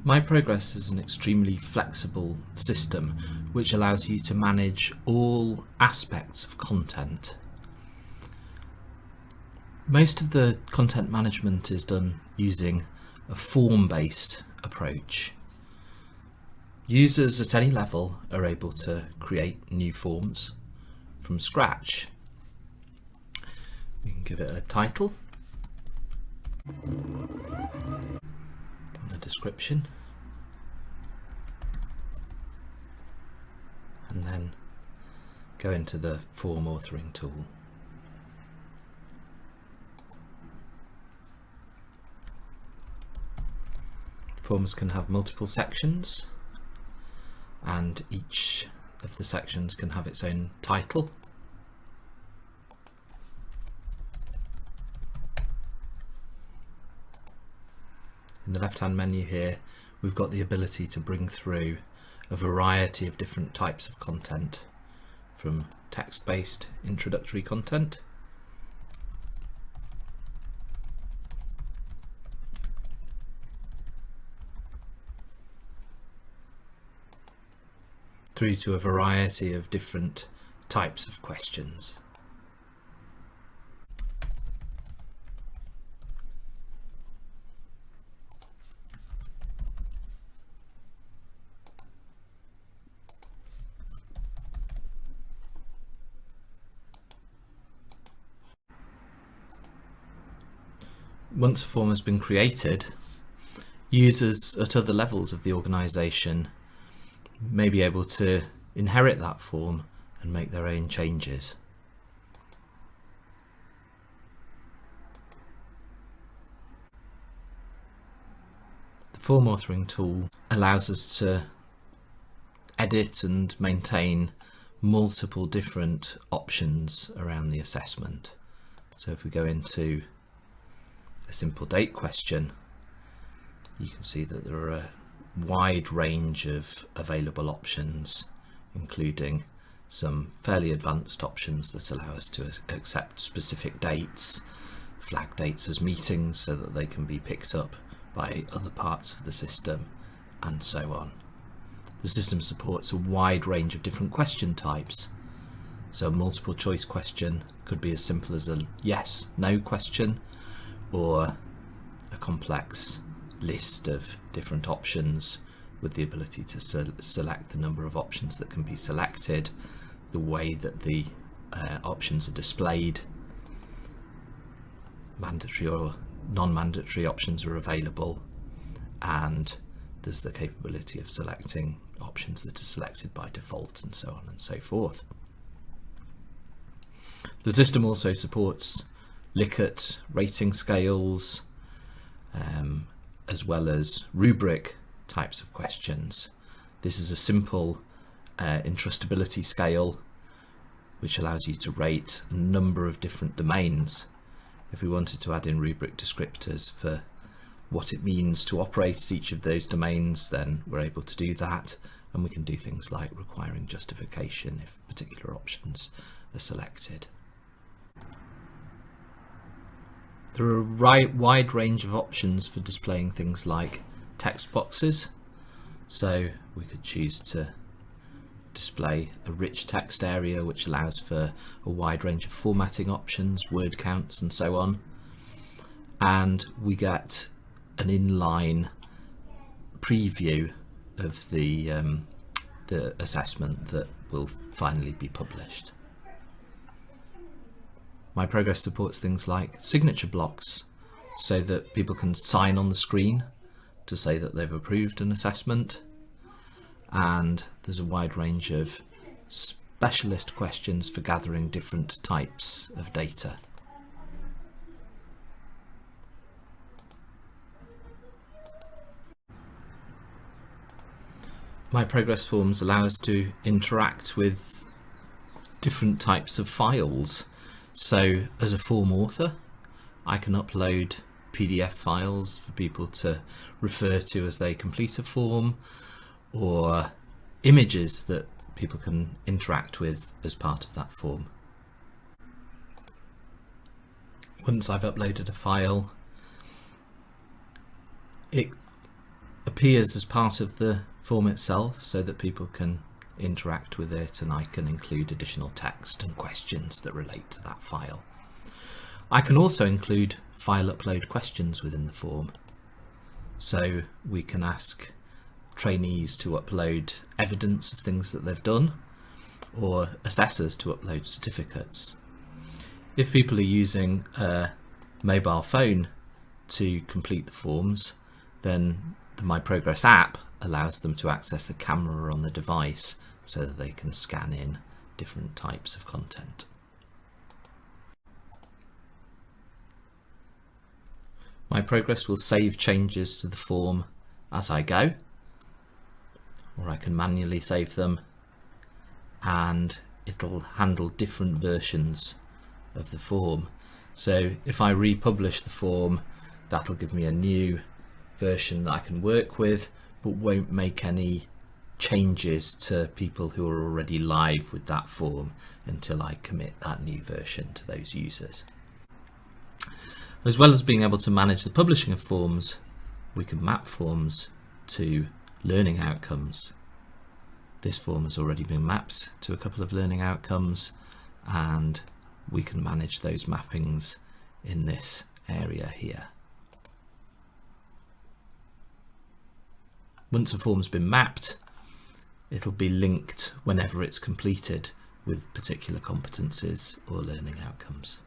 MyProgress is an extremely flexible system which allows you to manage all aspects of content. Most of the content management is done using a form-based approach. Users at any level are able to create new forms from scratch. We can give it a title and a description, and then go into the form authoring tool. Forms can have multiple sections, and each of the sections can have its own title. In the left-hand menu here, we've got the ability to bring through a variety of different types of content, from text-based introductory content through to a variety of different types of questions. Once a form has been created, users at other levels of the organisation may be able to inherit that form and make their own changes. The form authoring tool allows us to edit and maintain multiple different options around the assessment. So if we go into a simple date question, you can see that there are a wide range of available options, including some fairly advanced options that allow us to accept specific dates, flag dates as meetings so that they can be picked up by other parts of the system, and so on. The system supports a wide range of different question types. So a multiple choice question could be as simple as a yes, no question, or a complex list of different options with the ability to select the number of options that can be selected, the way that the options are displayed, mandatory or non-mandatory options are available, and there's the capability of selecting options that are selected by default, and so on and so forth. The system also supports Likert rating scales, as well as rubric types of questions. This is a simple entrustability scale which allows you to rate a number of different domains. If we wanted to add in rubric descriptors for what it means to operate at each of those domains, then we're able to do that, and we can do things like requiring justification if particular options are selected. There are a wide range of options for displaying things like text boxes. So we could choose to display a rich text area which allows for a wide range of formatting options, word counts, and so on. And we get an inline preview of the assessment that will finally be published. MyProgress supports things like signature blocks, so that people can sign on the screen to say that they've approved an assessment, and there's a wide range of specialist questions for gathering different types of data. MyProgress forms allow us to interact with different types of files. So as a form author, I can upload PDF files for people to refer to as they complete a form, or images that people can interact with as part of that form. Once I've uploaded a file, it appears as part of the form itself so that people can interact with it, and I can include additional text and questions that relate to that file. I can also include file upload questions within the form, so we can ask trainees to upload evidence of things that they've done, or assessors to upload certificates. If people are using a mobile phone to complete the forms, then the MyProgress app allows them to access the camera on the device so that they can scan in different types of content. MyProgress will save changes to the form as I go, or I can manually save them, and it'll handle different versions of the form. So if I republish the form, that'll give me a new version that I can work with, but won't make any changes to people who are already live with that form until I commit that new version to those users. As well as being able to manage the publishing of forms, we can map forms to learning outcomes. This form has already been mapped to a couple of learning outcomes, and we can manage those mappings in this area here. Once a form's been mapped, it'll be linked whenever it's completed with particular competencies or learning outcomes.